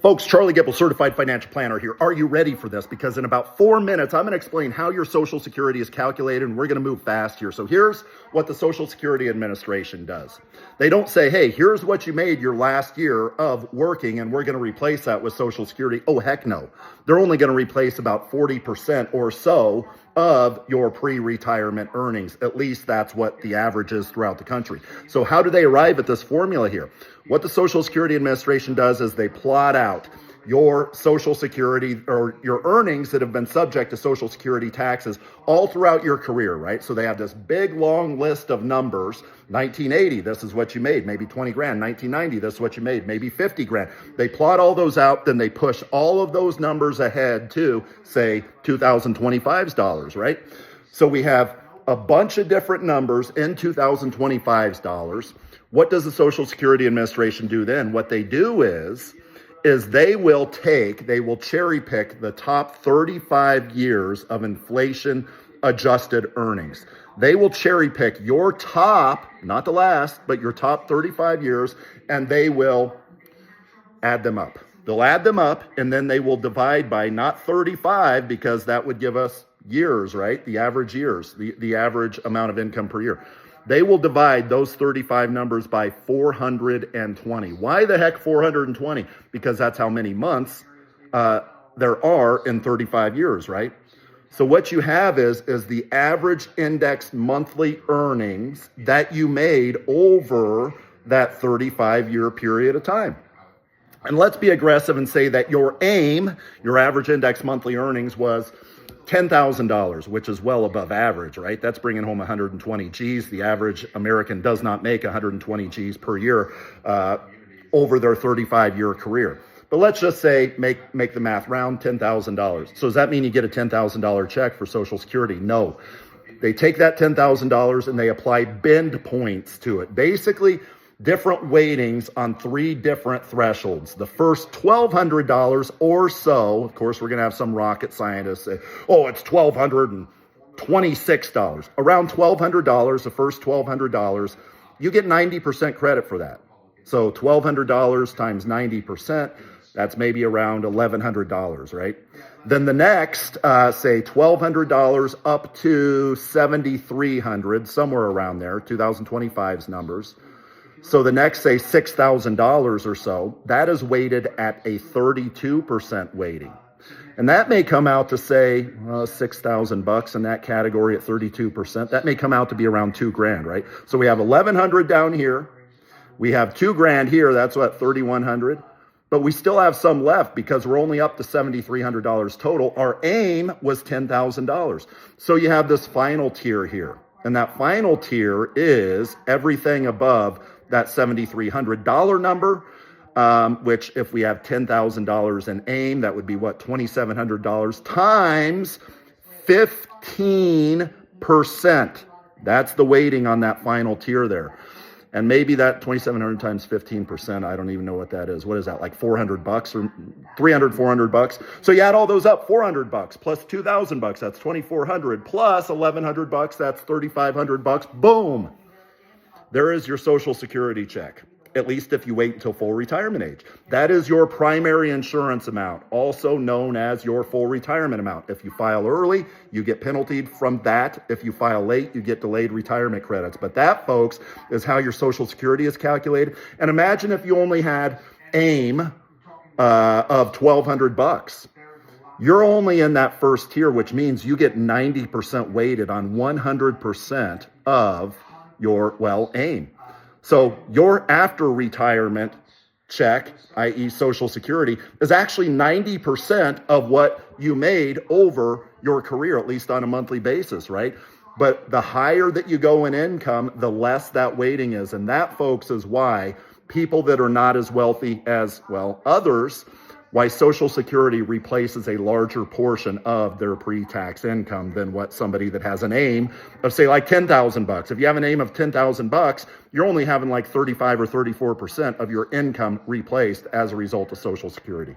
Folks, Charlie Gibble, Certified Financial Planner here. Are you ready for this? Because in about 4 minutes, I'm going to explain how your Social Security is calculated, and we're going to move fast here. So here's what the Social Security Administration does. They don't say, hey, here's what you made your last year of working, and we're going to replace that with Social Security. Oh, heck no. They're only going to replace about 40% or so of your pre-retirement earnings. At least that's what the average is throughout the country. So how do they arrive at this formula here? What the Social Security Administration does is they plot out your Social Security or your earnings that have been subject to Social Security taxes all throughout your career, right? So they have this big long list of numbers. 1980, this is what you made, maybe 20 grand. 1990, this is what you made, maybe 50 grand. They plot all those out, then they push all of those numbers ahead to, say, 2025's dollars, right? So we have a bunch of different numbers in 2025's dollars. What does the Social Security Administration do then? What they do is they will cherry pick the top 35 years of inflation adjusted earnings. They will cherry pick your top, not the last, but your top 35 years, and they will add them up. They'll add them up, and then they will divide by not 35, because that would give us years, right? The average years, the average amount of income per year. They will divide those 35 numbers by 420. Why the heck 420? Because that's how many months there are in 35 years, right? So what you have is the average indexed monthly earnings that you made over that 35-year period of time. And let's be aggressive and say that your AIME, your average indexed monthly earnings, was $10,000, which is well above average, right? That's bringing home 120 G's. The average American does not make 120 G's per year over their 35-year career. But let's just say, make the math round, $10,000. So does that mean you get a $10,000 check for Social Security? No. They take that $10,000 and they apply bend points to it. Basically, different weightings on 3 different thresholds. The first $1,200 or so, of course, we're going to have some rocket scientists say, oh, it's $1,226. Around $1,200, the first $1,200, you get 90% credit for that. So $1,200 times 90%, that's maybe around $1,100, right? Then the next, say $1,200 up to $7,300, somewhere around there, 2025's numbers. So the next, say, $6,000 or so, that is weighted at a 32% weighting. And that may come out to, say, $6,000 in that category at 32%. That may come out to be around $2,000, right? So we have $1,100 down here. We have $2,000 here. That's what, $3,100. But we still have some left because we're only up to $7,300 total. Our AIME was $10,000. So you have this final tier here. And that final tier is everything above that $7,300 number, which if we have $10,000 in AIME, that would be what, $2,700 times 15%. That's the weighting on that final tier there. And maybe that 2,700 times 15%, I don't even know what that is. What is that, like $400 or $400? So you add all those up, $400 plus $2,000, that's $2,400 plus $1,100, that's $3,500. Boom. There is your Social Security check, at least if you wait until full retirement age. That is your primary insurance amount, also known as your full retirement amount. If you file early, you get penaltied from that. If you file late, you get delayed retirement credits. But that, folks, is how your Social Security is calculated. And imagine if you only had AIME of $1,200. You're only in that first tier, which means you get 90% weighted on 100% of your, AIME. So your after retirement check, i.e. Social Security, is actually 90% of what you made over your career, at least on a monthly basis, right? But the higher that you go in income, the less that weighting is. And that, folks, is why people that are not as wealthy as, others, why Social Security replaces a larger portion of their pre-tax income than what somebody that has an AIME of, say, like $10,000. If you have an AIME of $10,000, you're only having like 35 or 34% of your income replaced as a result of Social Security.